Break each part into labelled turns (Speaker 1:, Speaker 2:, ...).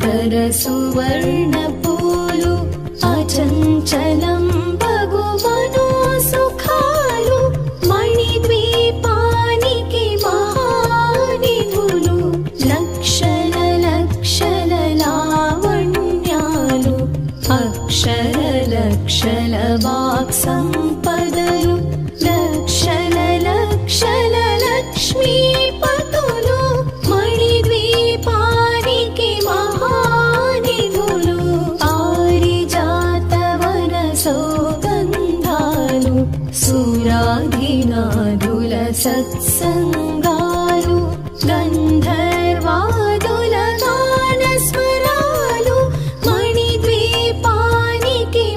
Speaker 1: ధర సువర్ణ పూలు అచంచలం భగువను సుఖాలు మణిద్వీపానికి మహానిధులు లక్షల లక్షల లావణ్యాలు అక్షర లక్షల వాక్ సంపదలు లక్షల లక్షల లక్ష్మీపతులు మణిద్వీపానికి మహానిధులు పారిజాతవన సౌగంధాలు సురాధినాదుల సత్సంగాలు గంధర్వాదుల గానస్వరాలు మణిద్వీపానికి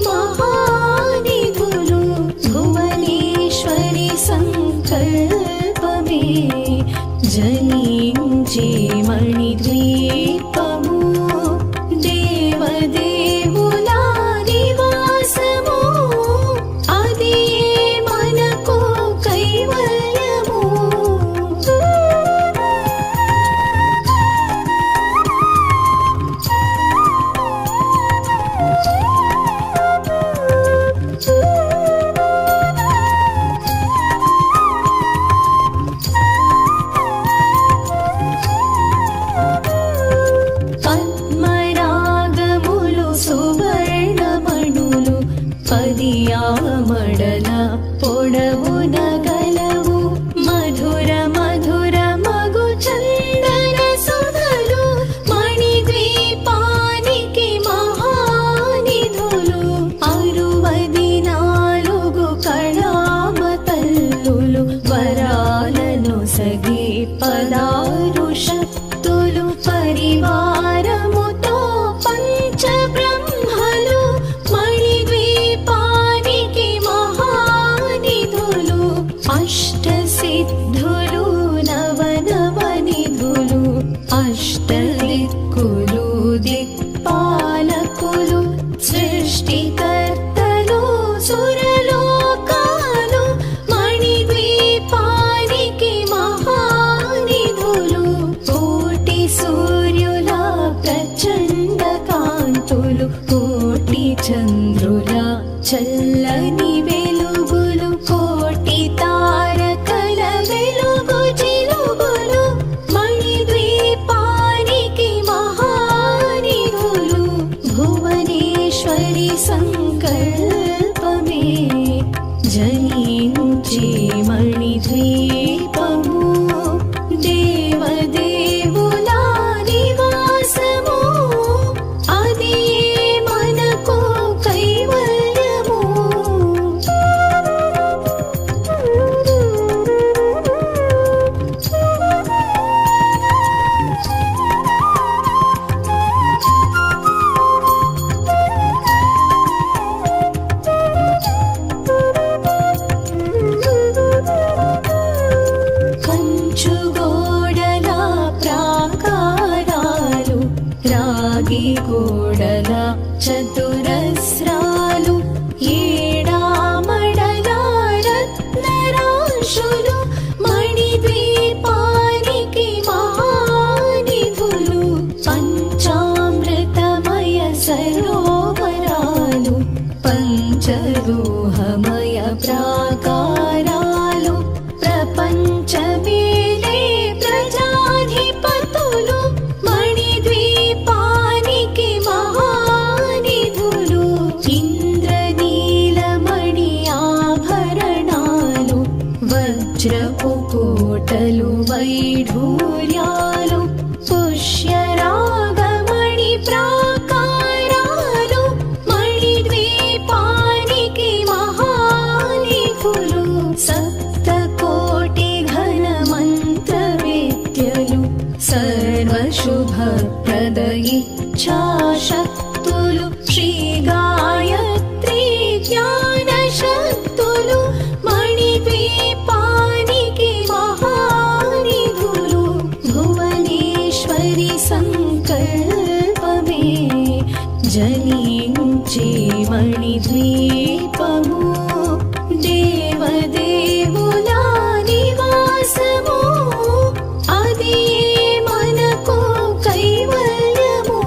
Speaker 1: మహానిధులు భువనేశ్వరి సంకల్పమే జనించే మణిద్వీపము దేవదేవుల నివాసము అది మనకు కైవల్యము. పద్మరాగములు సువర్ణమణులు పదియామడల పొడవున గలవు మధుర మధుర మగు చందన సుధలు మణిద్వీపానికి మహానిధులు 64 కళామ తల్లులు వరాలను సగి 16 శక్తులు పరివారముతో పంచబ్రహ్మలు మణిద్వీపానికి మహానిధులు అష్టసిద్ధులు నవనవనిధులు అష్టదిక్కులు దిక్పాలకులు సృష్టికర్తలు సురలోకాలు మణిద్వీపానికి మహానిధులు కోటి సూర్యుల ప్రచండ కాంతులు కోటి చంద్రుల చల్లని వెలుగులు కోటి తారకల వెలుగు చిలుగులు మణిద్వీపానికి మహానిధులు భువనేశ్వరి సంకల్పమే జనించే మణిద్వీపము దేవదేవుల నివాసము అది మనకు కైవల్యము. కంచుగోడల ప్రాకారాలు రాగి గోడల చతురస్రాలు ఏడామడల రత్నరాశులు మణిద్వీపానికి మహానిధులు పంచామృతమయ సరోవరాలు పంచలోహమయ ప్రాకారాలు ప్రపంచమేలే ప్రజాధిపతులు మణిద్వీపానికి మహానిధులు ఇంద్రనీలమణి ఆభరణాలు వజ్రపు కోటలు వైఢూర్యాలు పుష్యరాగమణి ప్రాకారాలు మణిద్వీపానికి మహానిధులు సప్తకోటి ఘన మంత్ర విద్యలు సర్వశుభప్రద ఇచ్ఛాశక్తులు శ్రీ గాయత్రి జ్ఞాన శక్తులు మణిద్వీపానికి మహానిధులు భువనేశ్వరి సంకల్పమే జనించే మణిద్వీపము దేవదేవుల నివాసము అది మనకు కైవల్యము.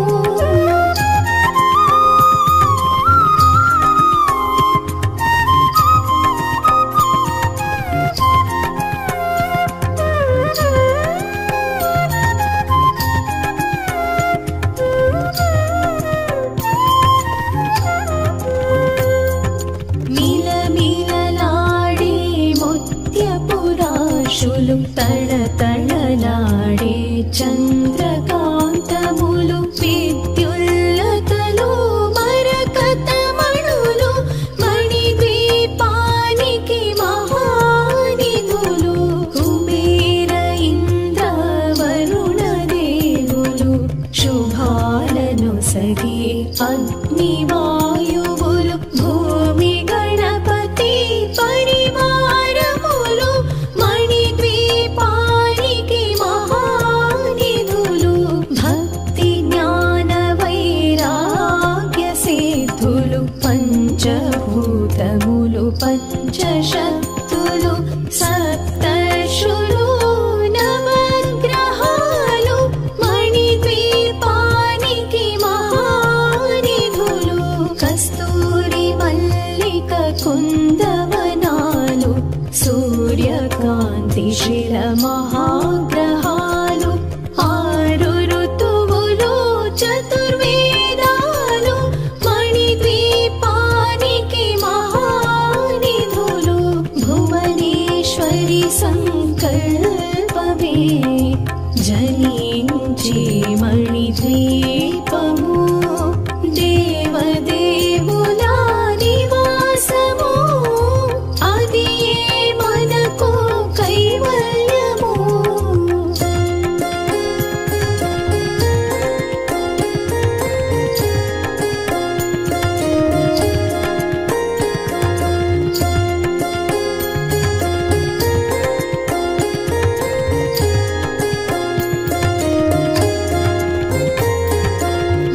Speaker 1: తళతళలాడే చంద్రకాంతములు విద్యుల్లతలు మరకతమణులు మణిద్వీపానికి మహానిధులు కుబేర ఇంద్ర వరుణ దేవులు శుభాలను సగి అగ్ని వాయువులు భూమి గణపతి పరివారములు మణిద్వీపానికి మహానిధులు భక్తి జ్ఞాన వైరాగ్య సిద్ధులు పంచభూతములు పంచశక్తులు సప్తర్షులు నవగ్రహాలు మణిద్వీపానికి మహానిధులు కస్తూరి మల్లిక కుందవనాలు సూర్యకాంతి శిల మహాగ్రహాలు ఆరు ఋతువులు చతుర్వేదాలు మణిద్వీపానికి మహానిధులు భువనేశ్వరి సంకల్పమే జనించి మణిద్వీపము దేవదేవుల నివాసము అది మనకు కైవల్యము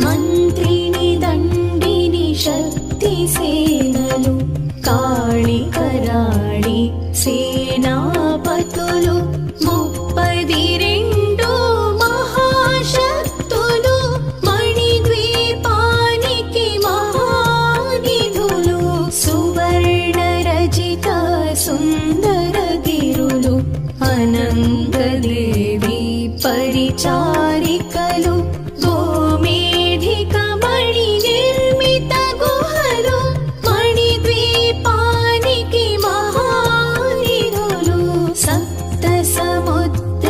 Speaker 1: మంత్రిని దండిని శక్తి సేనలు కాళి కరాళి సేనాపతులు 32 మహాశక్తులు మణిద్వీపానికి మహానిధులు సువర్ణ రజిత సుందర గిరులు అనంతదేవి పరిచారికలు గోమేధిక మణి నిర్మిత గుహలు మణిద్వీపానికి మహానిధులు సప్త సముద్రములనంత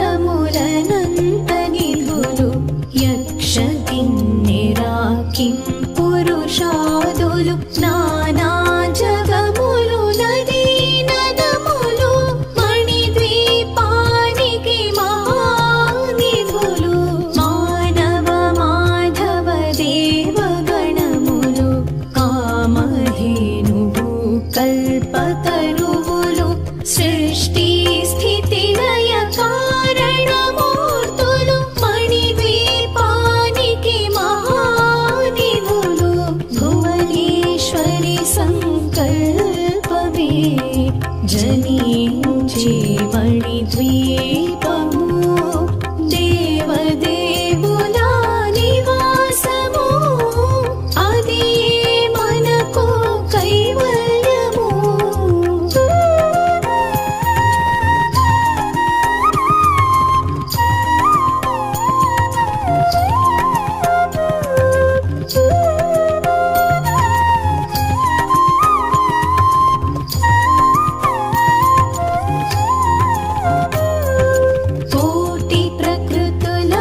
Speaker 1: నిధులు యక్ష కిన్నెరా కిం పురుషాదులు నానా జగములు నదీ నదములు మణిద్వీపానికి మహానిధులు మానవ మాధవ దేవగణములు కామధేనువు కల్పతరువులు సృష్టి స్థితి లయ కారణమూర్తులు మణిద్వీపానికి మహానిధులు భువనేశ్వరి సంకల్పమే జనించి మణిద్వీపము దేవదేవుల నివాసము అది మనకు కైవల్యము కోటి ప్రకృతుల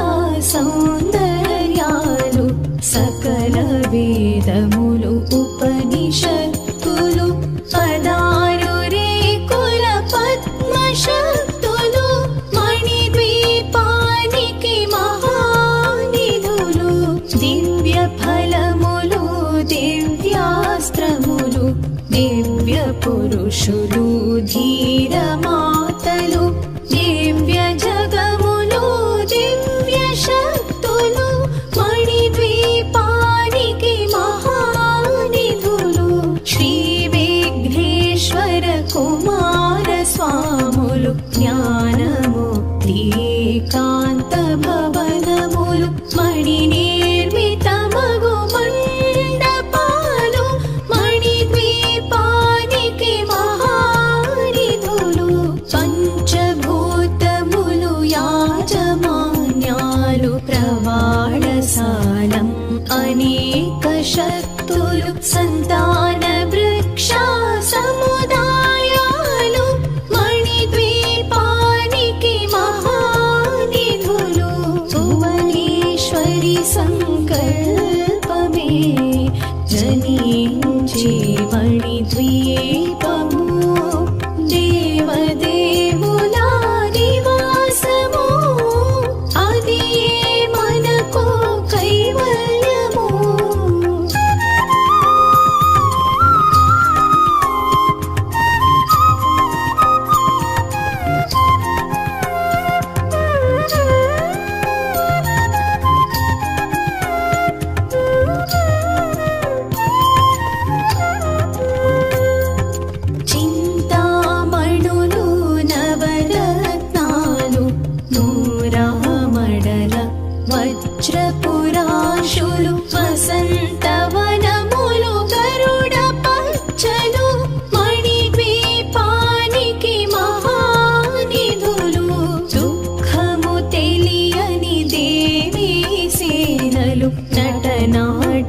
Speaker 1: సౌందర్యాలు సకల వేదములు ఉపనిషత్తులు 16 రేకుల పద్మశక్తులు మణిద్వీపానికి మహానిధులు దివ్య ఫలములు దివ్యాస్త్రములు దివ్య పురుషులు ధీర మాతలు దివ్య జగములు దివ్య శక్తులు మణిద్వీపానికి మహానిధులు శ్రీ విఘ్నేశ్వర కుమార స్వాములు జ్ఞానముక్తి ఏకాంత భవనములు మణి నిర్మిత మగు మండపాలు మణిద్వీపానికి మహానిధులు పంచభూతములు యాజమాన్యాలు ప్రవాళసాలం అనేక శక్తులు సంతాన వృక్ష సముదాయాలు మణిద్వీపానికి మహా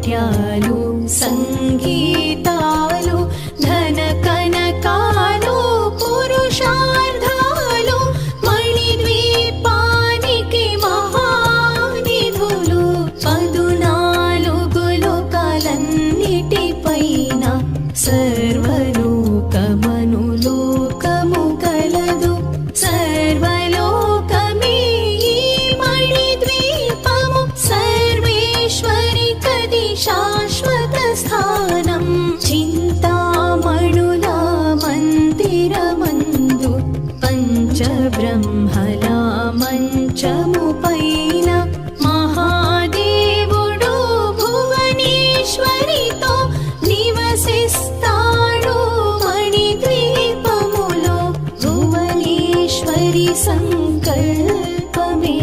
Speaker 1: నాట్యాలు సంగీతాలు ధన కనకాలు పురుషార్థాలు మణిద్వీపానికి మహానిధులు 14 లోకాలన్నిటిపైన సర్వలోకమనులోకము కలదు సర్వలోకమే ఈ మణిద్వీపము సర్వేశ్వరి కది శాశ్వత స్థానం చింతామణుల మందిరమందు పంచబ్రహ్మల మంచము పైన మహాదేవుడు భువనేశ్వరితో నివసిస్తాడు మణిద్వీపములో భువనేశ్వరి సంకల్పమే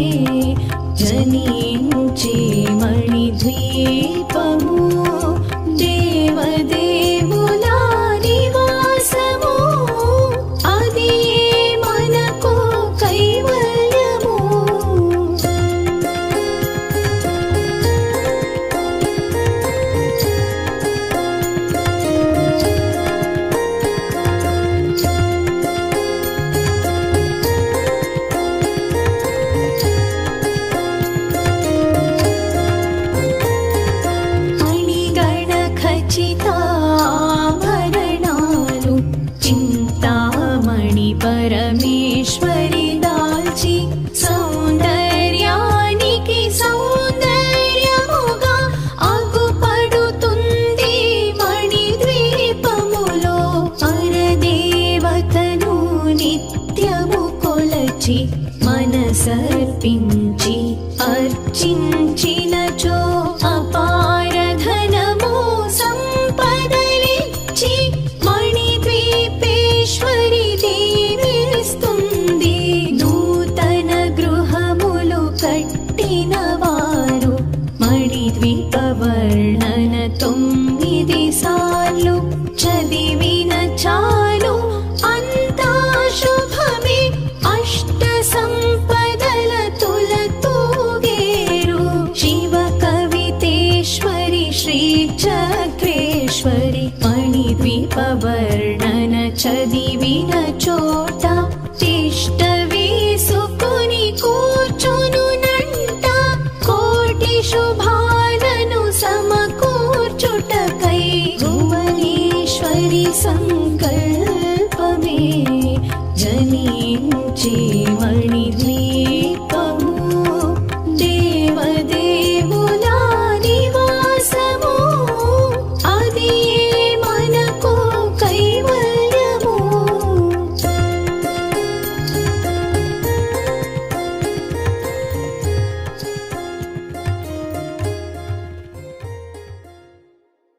Speaker 1: జనించే మణిద్వీపము దేవదేవుల నివాసము అది మనకు కైవల్యము మణిగణ ఖచ్చితాభరణాలు చింతామణి పరమేశ్వరి దాల్చి సౌందర్యానికి సౌందర్యముగా అగుపడుతుంది మణిద్వీపములో పరదేవతను నిత్యము కొలచి మనసర్పించి అర్చించినచో అపార ధనము సంపదలిచ్చి మణిద్వీపేశ్వరి దీవిస్తుంది నూతన గృహములు కట్టిన వారు మణిద్వీప వర్ణన 9 సార్లు చదివిన చాలు అంతా శుభమే అష్ట సంపదల తులతూగేరు శివ కవితేశ్వరి శ్రీ చక్ర